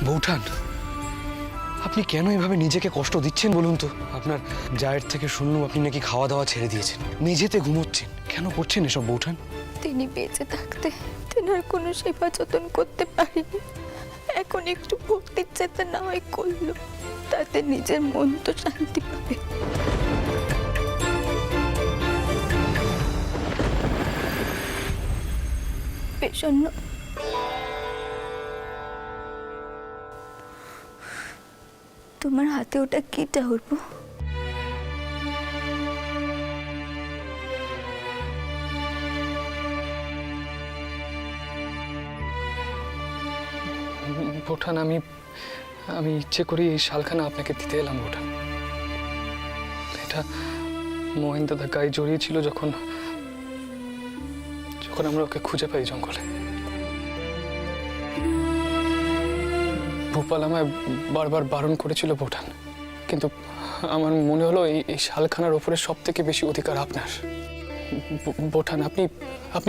বৌঠান, আপনি কেন এভাবে নিজেকে কষ্ট দিচ্ছেন বলুন তো? আপনার জায়ের থেকে শুনলাম আপনি নাকি খাওয়া দাওয়া ছেড়ে দিয়েছেন, মেঝেতে ঘুমোচ্ছেন। কেন করছেন এসব বৌঠান? তিনি বেঁচে থাকতে তেনার কোনো সেবা যত্ন করতে পারিনি। এখন একটু ভক্তির চেতে না হয় করলো, তাতে নিজের মন তো শান্তি পাবে। পেশন্ন, তোমার হাতে ওটা কি ঠাকুরপো? বৌঠান, আমি ইচ্ছে করি এই শালখানা আপনাকে দিতে এলাম বৌঠান। এটা মহেন দাদা গায়ে জড়িয়েছিল যখন আমরা ওকে খুঁজে পাই জঙ্গলে। ভূপাল আমায় বারবার বারণ করেছিল বৌঠান, কিন্তু আমার মনে হলো এই শালখানার ওপরে সব থেকে বেশি অধিকার আপনার। বৌঠান, আপনি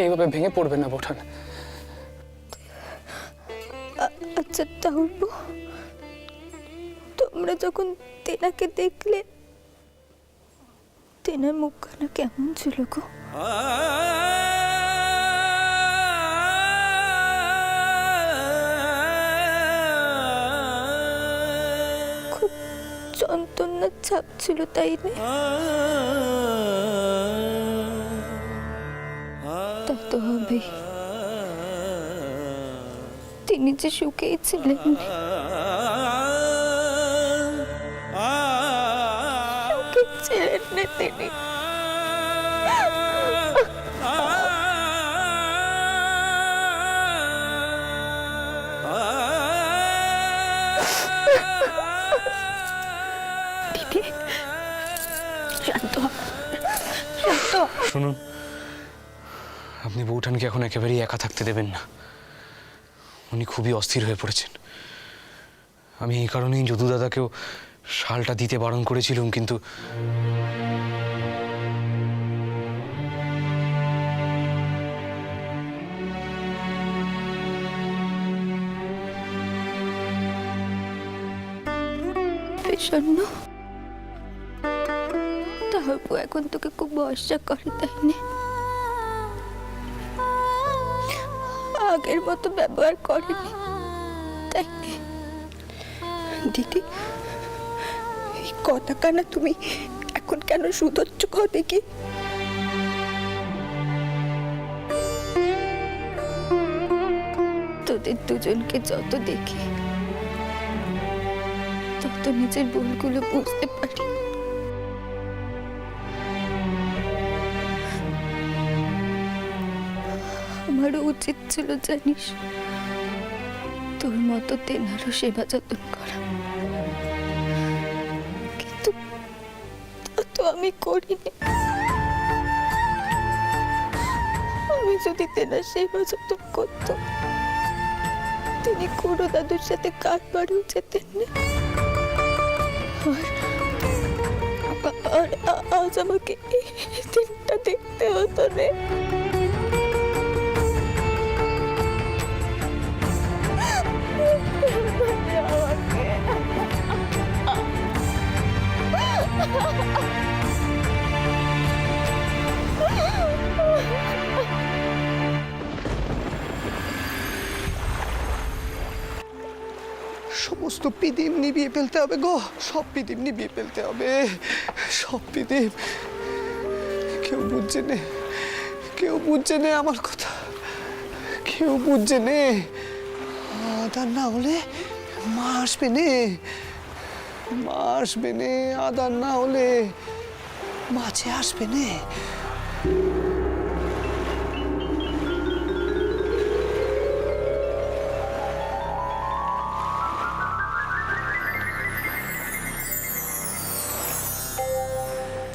এইভাবে ভেঙে পড়বেন না বৌঠান। আচ্ছা ঠাকুরপো, তোমরা যখন তেনাকে দেখলে তেনার মুখখানা কেমন ছিল গো? খুব যন্ত্রণার ছাপ ছিল, তাই না? তা তো হবেই, তিনি যে সুখেই ছিলেন। সুখে ছিলেন না তিনি। দিদি, শান্ত হ, শান্ত হ। শুনুন, আপনি বৌঠানকে এখন একেবারেই একা থাকতে দেবেন না। উনি খুবই অস্থির হয়ে পড়েছেন। আমি এই কারণেই যদু দাদাকেও শালটা দিতে বারণ করেছিলাম, কিন্তু পেশন্ন, ঠাকুরপো এখন তোকে খুব ভরসা করে, তাই না? আগের মতো ব্যবহার করেনি, তাই না? দিদি, এই কথা কানা তুমি এখন কেন শুধোচ্ছ? দেখি তোদের দুজনকে যত দেখি তত নিজের ভুলগুলো বুঝতে পারি। আমারও উচিত ছিল জানিস, তোর মতো তেনারও সেবা যত্ন করা, কিন্তু তা তো আমি করিনি। আমি যদি তেনার সেবা যত্ন করতাম, তিনি খুড়ো দাদুর সাথে কারবারেও যেতেন না। আর আজ আমাকে এই দিনটা দেখতে হতো রে। সমস্ত পিদিম নিভিয়ে ফেলতে হবে গো, সব পিদিম নিভিয়ে ফেলতে হবে, সব পিদিম। কেউ বুঝছে নে, কেউ বুঝছে নে আমার কথা, কেউ বুঝছে নে। আদার না হলে মা আসবে নে, মা আসবে নে। আদার না হলে মাছে আসবে নে।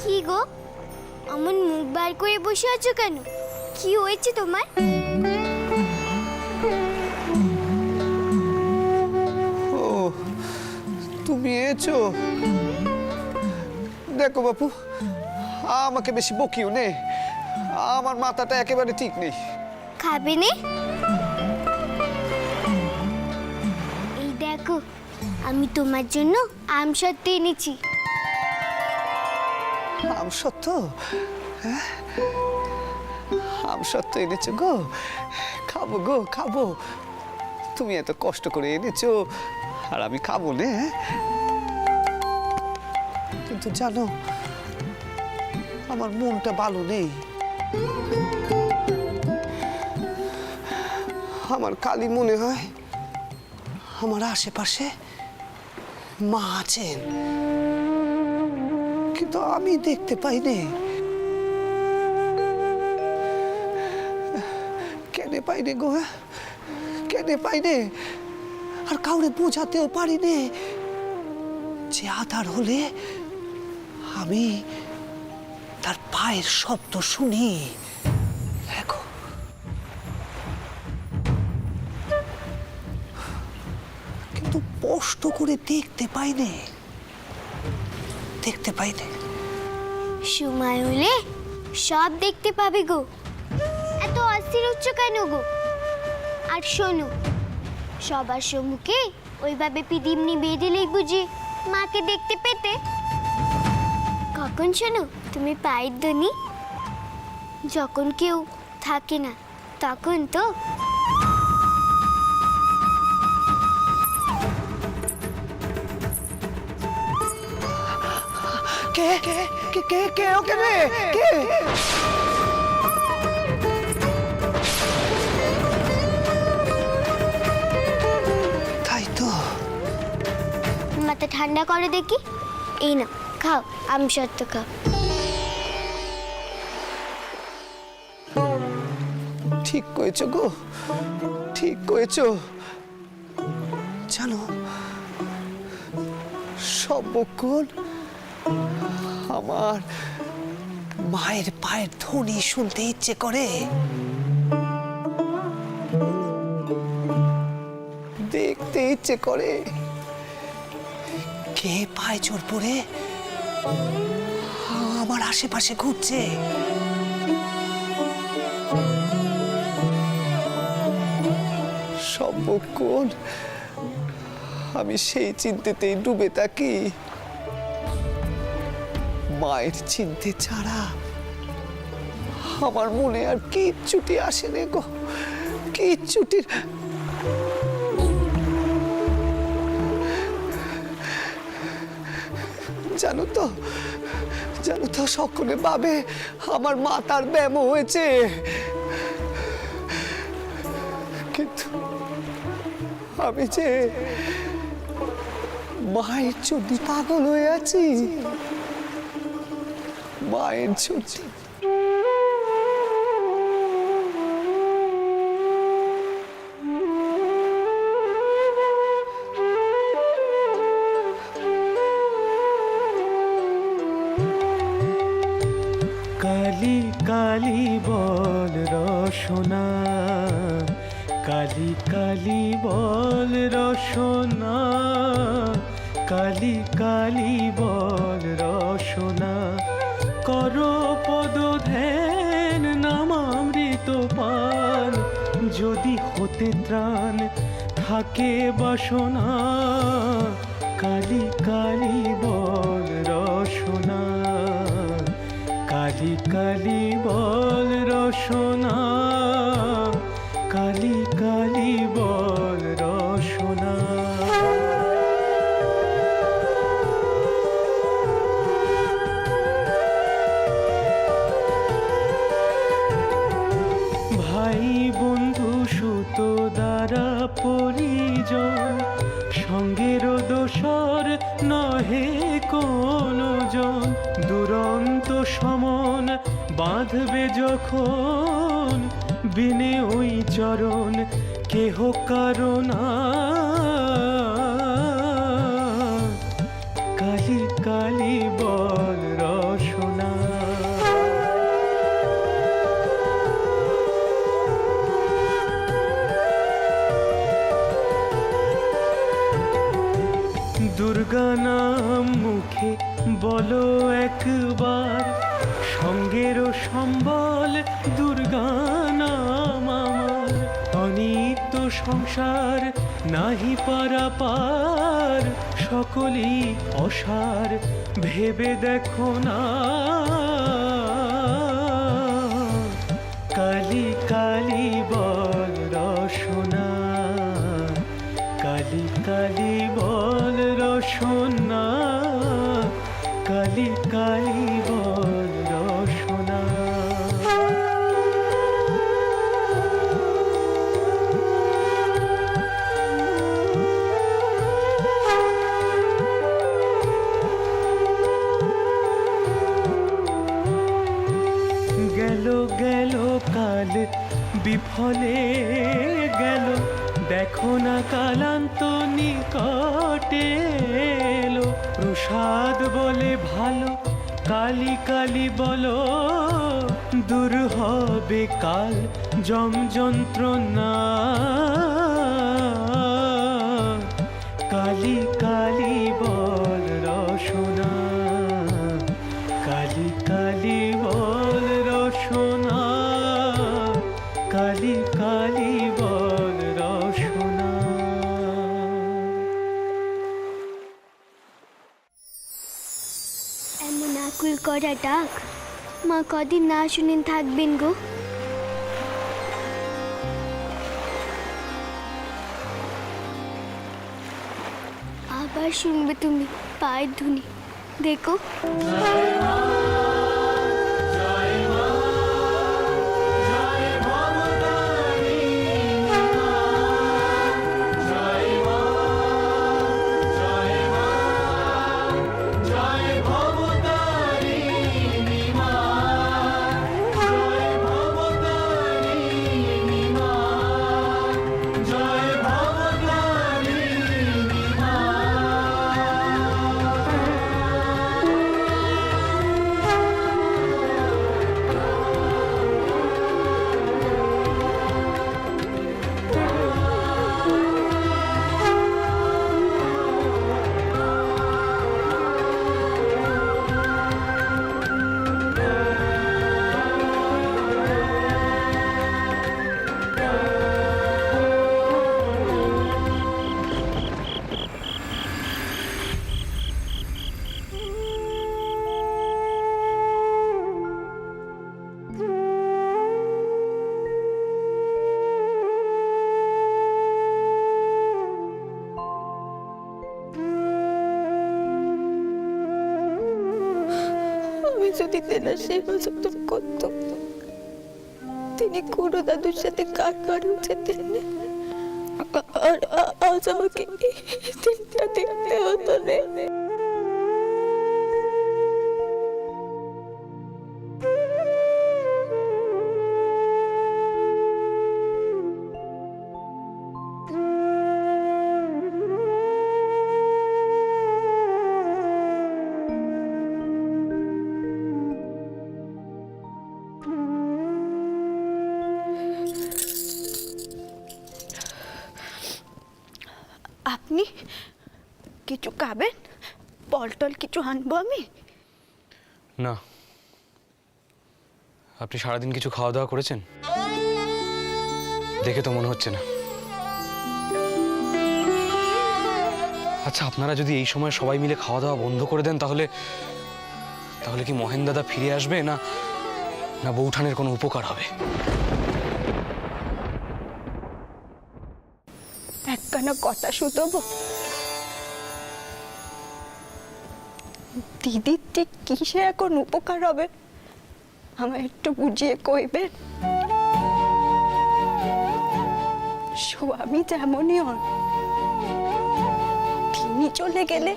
কি গো, আমার মুখ বার করে বসে আছো কেন? কি হয়েছে তোমার? ও, তুমি এসো। দেখো বাপু, আমাকে বেশি বকিও নে, আমার মাথাটা একেবারে ঠিক নেই। খাবে নে? এই দেখো আমি তোমার জন্য আমসত্ত্ব এনেছি। আমসত্ত্ব? হ্যাঁ, আমসত্ত্ব এনেছো গো? খাবো গো, খাবো। তুমি এত কষ্ট করে এনেছো আর আমি খাবো না? কিন্তু জানো, আমার মনটা ভালো নেই। আমার খালি মনে হয় আমার আশেপাশে মা আছেন, কিন্তু আমি দেখতে পাই নে। কেন পাই নে গো? কেন পাই নে? আর কাউরে বোঝাতেও পারি নে যে আধার হলে আমি তার পায়ের শব্দ শুনি। দেখো, কিন্তু স্পষ্ট করে দেখতে পাই নে, দেখতে পাই নে। সময় হলে সব দেখতে পাবে গো। এত অস্থির হচ্ছ কেন গো? আর শোনো, সবার সম্মুখে ওইভাবে পিদিমনি বেঁধেলেই বুঝি মাকে দেখতে পেতে? কখন শোনো তুমি পায়ের ধ্বনি? যখন কেউ থাকে না তখন তো। কে কে কে কে কে ওকে রে? কে? তাই তো। মাথা ঠান্ডা করে দেখি। এই না, খাও আমসত্ত্ব খাও। ঠিক কয়েছো গো, ঠিক কয়েছো। জানো, সবক্ষণ আমার মায়ের পায়ের ধ্বনি শুনতে ইচ্ছে করে, দেখতে ইচ্ছে করে। কে পায়ে জোর পড়ে আমার আশেপাশে ঘুরছে। সবক্ষণ আমি সেই চিন্তাতেই ডুবে থাকি। মায়ের চিন্তে ছাড়া আমার মনে আর কিচ্ছুটি আসে না গো, কিচ্ছুটির। জানো তো, জানো তো, সকলে ভাবে আমার মাথার ব্যায়াম হয়েছে, কিন্তু আমি যে মায়ের জন্য পাগল হয়ে আছি, মায়ের জন্য। কালি কালি বল রসনা, কালি কালি বল রসনা, কালি কালি বল রসনা। কর পদ ধ্যান নামামৃত পান, যদি হতে ত্রাণ থাকে বাসনা। কালি কালি বল রসনা, কালি কালি বল রসনা, কালি কালি বল রসনা। ভাই বন্ধু সুত দ্বারা পরিজন, সঙ্গের দোসর নহে কোনো জন। দুরন্ত সমন বাঁধবে যখন, বিনে ওই চরণ কেহ কারণা। কালি কালি বল রসনা। দুর্গা নাম মুখে বলো একবার, সঙ্গের সম্বল দুর্গা নাম আমার। অনিত্য সংসার নাহি পারাপার, সকলই অসার ভেবে দেখো না। কালি কালি বল রসনা, কালি কালি বল রসনা, কালি কালি বল রসনা। গেল গেল কাল বিফলে গেল, দেখো না কালান্ত নিকটে এলো। প্রসাদ বলে ভালো, কালি কালি বলো, দূর হবে কাল যম যন্ত্রণা। কালি কালি বল রসনা, কালি কালি বল রসনা, কালি কালি বল রসনা। এমন আকুল করা ডাক মা কদিন না শুনেন থাকবেন গো? আবার শুনবে তুমি পায়ের ধুনি, দেখো। আমি যদি তেনার সেবা যত্ন করতাম, তিনি গুরু দাদুর সাথে কারবারেও যেতেন না। আর আজ আমাকে চিন্তা দেখতে হতো না। আপনি কিছু খাবেন? পলটল কিছু আনবো আমি? না, আপনি সারাদিন কিছু খাওয়া দাওয়া করেছেন? দেখে তো মনে হচ্ছে না। আচ্ছা, আপনারা যদি এই সময় সবাই মিলে খাওয়া দাওয়া বন্ধ করে দেন, তাহলে তাহলে কি মহেন দাদা ফিরে আসবে, না না বৌঠানের কোনো উপকার হবে? একখানা কথা শুধবো। দিদির ঠিক কিসে এখন উপকার হবে আমায় একটু বুঝিয়ে কইবেন? স্বামী যেমনই হন, তিনি চলে গেলে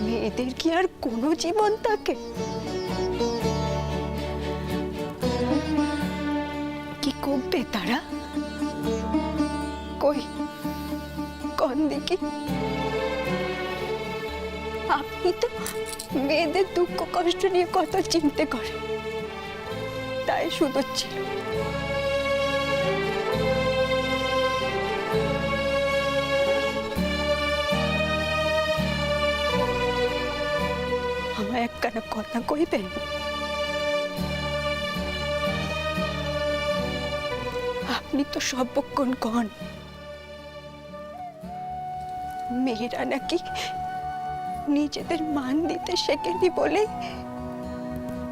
মেয়েদের কি আর কোনো জীবন থাকে? কি করবে তারা? কই কোন দিকে? আপনি তো মেয়েদের দুঃখ কষ্ট নিয়ে কত চিন্তা করেন, তাই শুধোচ্ছিল। আমার একখানা কথা কইবেন? আপনি আপনি তো সর্বক্ষণ কন মেয়েরা নাকি নিজেদের মান দিতে শেখেনি বলে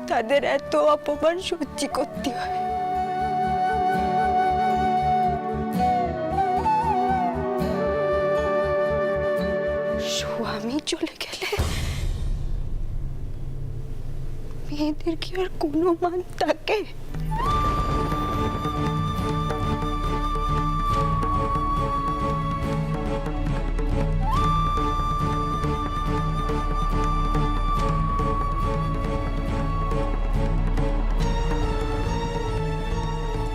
তাদের এত অপমান সহ্য করতে হয়। স্বামী চলে গেলে মেয়েদের কি আর কোনো মান থাকে?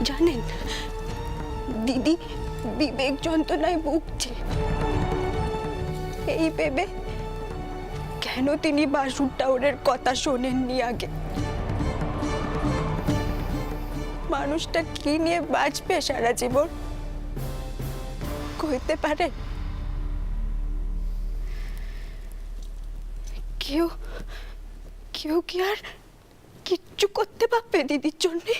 জানেন দিদি বিবেক যন্ত্রণায় ভুগছে এই ভেবে কেন তিনি বাসুর টাউনের কথা শোনেননি আগে। মানুষটা কি নিয়ে বাঁচবে সারা জীবন কইতে পারে? কেউ কেউ কি আর কিচ্ছু করতে পারবে দিদির জন্যে?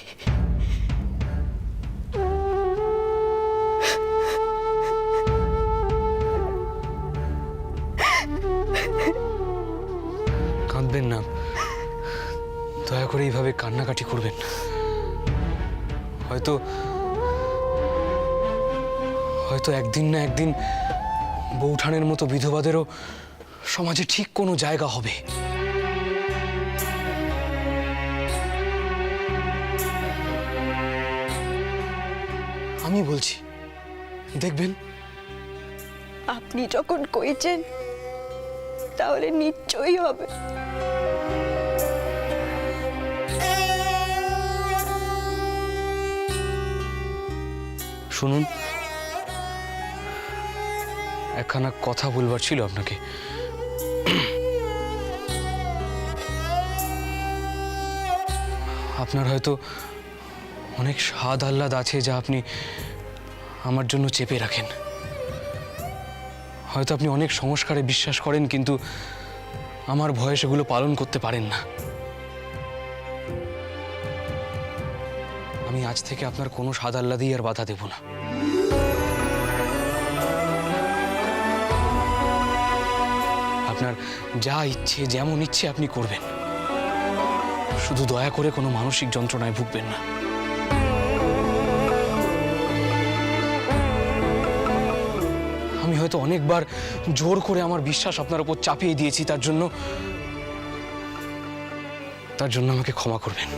কাঁদবেন না, দয়া করে এইভাবে কান্নাকাটি করবেন না। হয়তো হয়তো একদিন না একদিন বৌঠানের মতো বিধবাদেরও সমাজে ঠিক কোনো জায়গা হবে। আমি বলছি, দেখবেন। আপনি যখন কইছেন তাহলে নিশ্চয়ই হবে। শুনুন, একখানা কথা বলবার ছিল আপনাকে। আপনার হয়তো অনেক স্বাদ আহ্লাদ আছে যা আপনি আমার জন্য চেপে রাখেন। হয়তো আপনি অনেক সংস্কারে বিশ্বাস করেন, কিন্তু আমার ভয়ে সেগুলো পালন করতে পারেন না। আমি আজ থেকে আপনার কোনো স্বাদ আহ্লাদেই আর বাধা দেব না। আপনার যা ইচ্ছে যেমন ইচ্ছে আপনি করবেন, শুধু দয়া করে কোনো মানসিক যন্ত্রণায় ভুগবেন না। আমি হয়তো অনেকবার জোর করে আমার বিশ্বাস আপনার উপর চাপিয়ে দিয়েছি, তার জন্য আমাকে ক্ষমা করবেন।